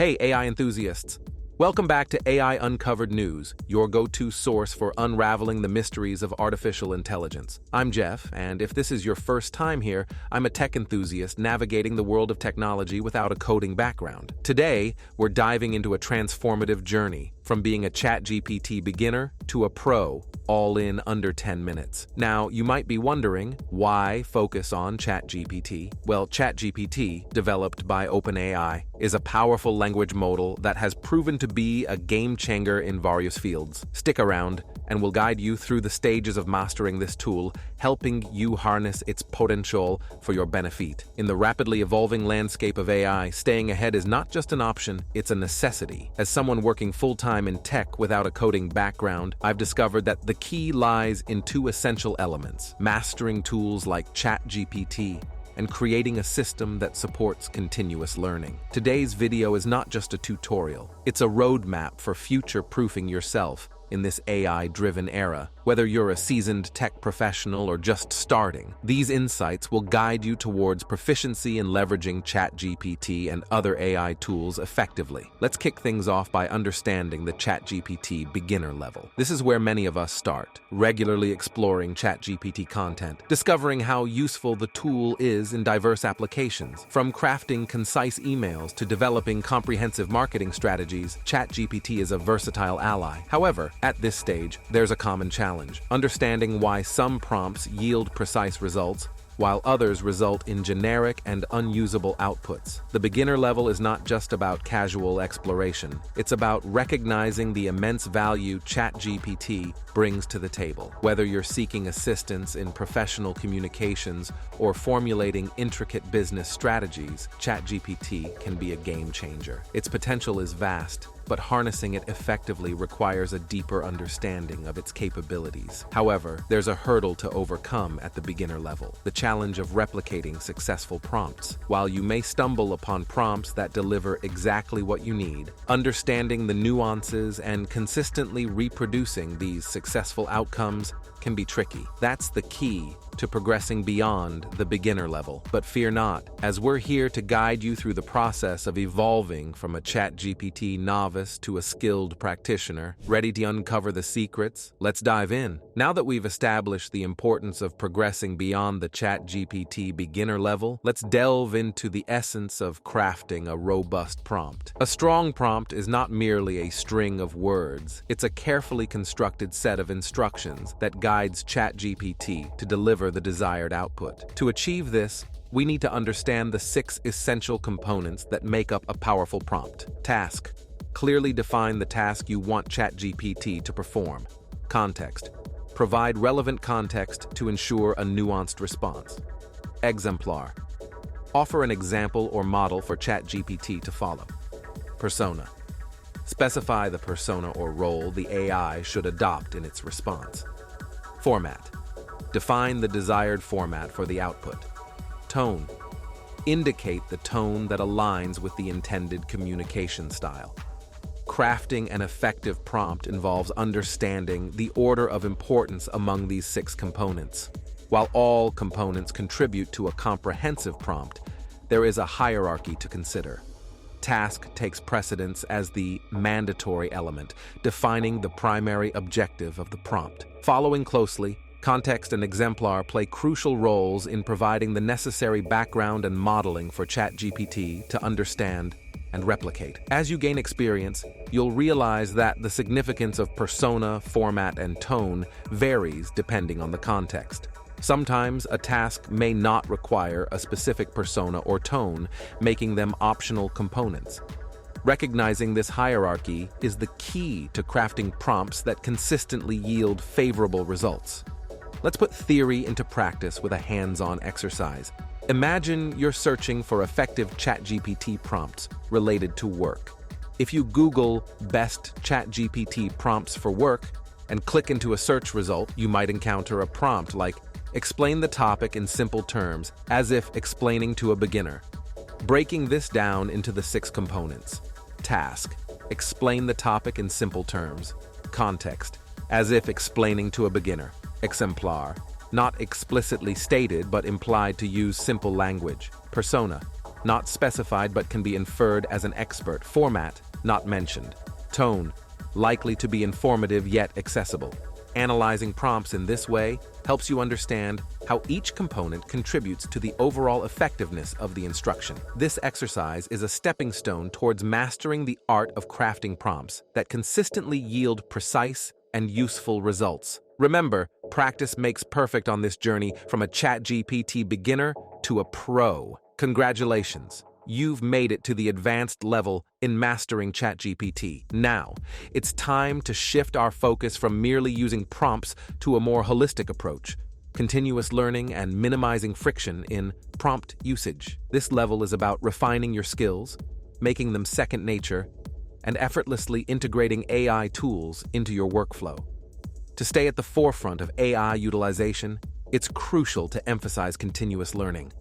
Hey, AI enthusiasts! Welcome back to AI Uncovered News, your go-to source for unraveling the mysteries of artificial intelligence. I'm Jeff, and if this is your first time here, I'm a tech enthusiast navigating the world of technology without a coding background. Today, we're diving into a transformative journey, from being a ChatGPT beginner to a pro, all in under 10 minutes. Now, you might be wondering, why focus on ChatGPT? Well, ChatGPT, developed by OpenAI, is a powerful language model that has proven to be a game changer in various fields. Stick around, and we'll guide you through the stages of mastering this tool, helping you harness its potential for your benefit. In the rapidly evolving landscape of AI, staying ahead is not just an option, it's a necessity. As someone working full-time in tech without a coding background, I've discovered that the key lies in two essential elements: mastering tools like ChatGPT and creating a system that supports continuous learning. Today's video is not just a tutorial, it's a roadmap for future-proofing yourself in this AI-driven era. Whether you're a seasoned tech professional or just starting, these insights will guide you towards proficiency in leveraging ChatGPT and other AI tools effectively. Let's kick things off by understanding the ChatGPT beginner level. This is where many of us start, regularly exploring ChatGPT content, discovering how useful the tool is in diverse applications. From crafting concise emails to developing comprehensive marketing strategies, ChatGPT is a versatile ally. However, at this stage, there's a common challenge: understanding why some prompts yield precise results, while others result in generic and unusable outputs. The beginner level is not just about casual exploration, it's about recognizing the immense value ChatGPT brings to the table. Whether you're seeking assistance in professional communications or formulating intricate business strategies, ChatGPT can be a game changer. Its potential is vast, but harnessing it effectively requires a deeper understanding of its capabilities. However, there's a hurdle to overcome at the beginner level: the challenge of replicating successful prompts. While you may stumble upon prompts that deliver exactly what you need, understanding the nuances and consistently reproducing these successful outcomes can be tricky. That's the key to progressing beyond the beginner level. But fear not, as we're here to guide you through the process of evolving from a ChatGPT novice to a skilled practitioner. Ready to uncover the secrets? Let's dive in. Now that we've established the importance of progressing beyond the ChatGPT beginner level, let's delve into the essence of crafting a robust prompt. A strong prompt is not merely a string of words, it's a carefully constructed set of instructions that guides ChatGPT to deliver the desired output. To achieve this, we need to understand the 6 essential components that make up a powerful prompt. Task: clearly define the task you want ChatGPT to perform. Context: provide relevant context to ensure a nuanced response. Exemplar: offer an example or model for ChatGPT to follow. Persona: specify the persona or role the AI should adopt in its response. Format: define the desired format for the output. Tone: indicate the tone that aligns with the intended communication style. Crafting an effective prompt involves understanding the order of importance among these 6 components. While all components contribute to a comprehensive prompt, there is a hierarchy to consider. Task takes precedence as the mandatory element, defining the primary objective of the prompt. Following closely, context and exemplar play crucial roles in providing the necessary background and modeling for ChatGPT to understand and replicate. As you gain experience, you'll realize that the significance of persona, format, and tone varies depending on the context. Sometimes a task may not require a specific persona or tone, making them optional components. Recognizing this hierarchy is the key to crafting prompts that consistently yield favorable results. Let's put theory into practice with a hands-on exercise. Imagine you're searching for effective ChatGPT prompts related to work. If you Google "best ChatGPT prompts for work" and click into a search result, you might encounter a prompt like "explain the topic in simple terms," as if explaining to a beginner. Breaking this down into the 6 components. Task: explain the topic in simple terms. Context: as if explaining to a beginner. Exemplar: not explicitly stated but implied to use simple language. Persona: not specified but can be inferred as an expert. Format, not mentioned. Tone, likely to be informative yet accessible. Analyzing prompts in this way helps you understand how each component contributes to the overall effectiveness of the instruction. This exercise is a stepping stone towards mastering the art of crafting prompts that consistently yield precise and useful results. Remember, practice makes perfect on this journey from a ChatGPT beginner to a pro. Congratulations! You've made it to the advanced level in mastering ChatGPT. Now, it's time to shift our focus from merely using prompts to a more holistic approach, continuous learning and minimizing friction in prompt usage. This level is about refining your skills, making them second nature, and effortlessly integrating AI tools into your workflow. To stay at the forefront of AI utilization, it's crucial to emphasize continuous learning.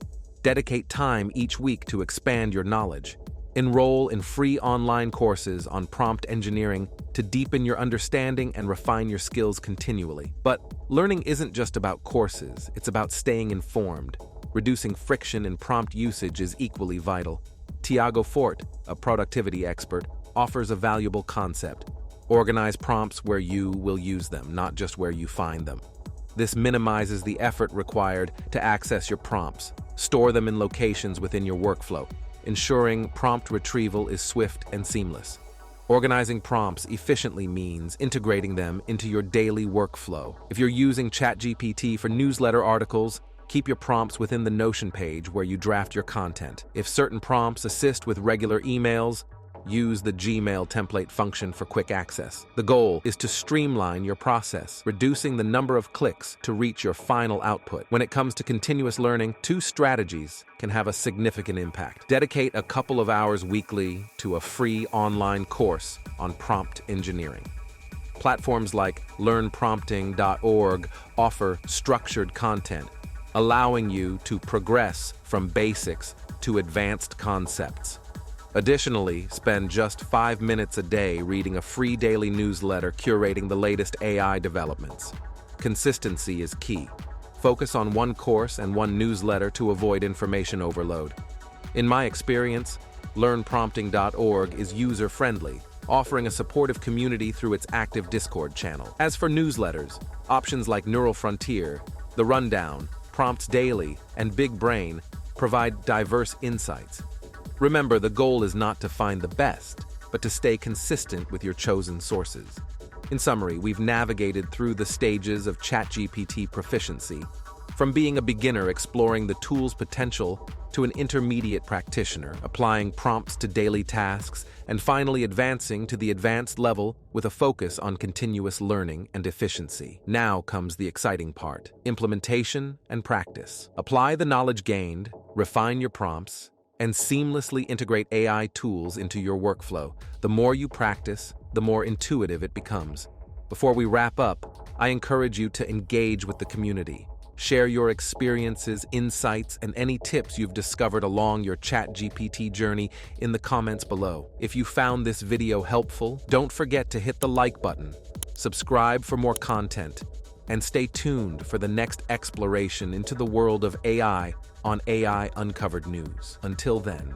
Dedicate time each week to expand your knowledge. Enroll in free online courses on prompt engineering to deepen your understanding and refine your skills continually. But learning isn't just about courses, it's about staying informed. Reducing friction in prompt usage is equally vital. Tiago Forte, a productivity expert, offers a valuable concept. Organize prompts where you will use them, not just where you find them. This minimizes the effort required to access your prompts. Store them in locations within your workflow, ensuring prompt retrieval is swift and seamless. Organizing prompts efficiently means integrating them into your daily workflow. If you're using ChatGPT for newsletter articles, keep your prompts within the Notion page where you draft your content. If certain prompts assist with regular emails, use the Gmail template function for quick access. The goal is to streamline your process, reducing the number of clicks to reach your final output. When it comes to continuous learning, two strategies can have a significant impact. Dedicate a couple of hours weekly to a free online course on prompt engineering. Platforms like learnprompting.org offer structured content, allowing you to progress from basics to advanced concepts. Additionally, spend just 5 minutes a day reading a free daily newsletter curating the latest AI developments. Consistency is key. Focus on one course and one newsletter to avoid information overload. In my experience, learnprompting.org is user-friendly, offering a supportive community through its active Discord channel. As for newsletters, options like Neural Frontier, The Rundown, Prompts Daily, and Big Brain provide diverse insights. Remember, the goal is not to find the best, but to stay consistent with your chosen sources. In summary, we've navigated through the stages of ChatGPT proficiency, from being a beginner exploring the tool's potential to an intermediate practitioner, applying prompts to daily tasks, and finally advancing to the advanced level with a focus on continuous learning and efficiency. Now comes the exciting part: implementation and practice. Apply the knowledge gained, refine your prompts, and seamlessly integrate AI tools into your workflow. The more you practice, the more intuitive it becomes. Before we wrap up, I encourage you to engage with the community. Share your experiences, insights, and any tips you've discovered along your ChatGPT journey in the comments below. If you found this video helpful, don't forget to hit the like button, subscribe for more content, and stay tuned for the next exploration into the world of AI on AI Uncovered News. Until then,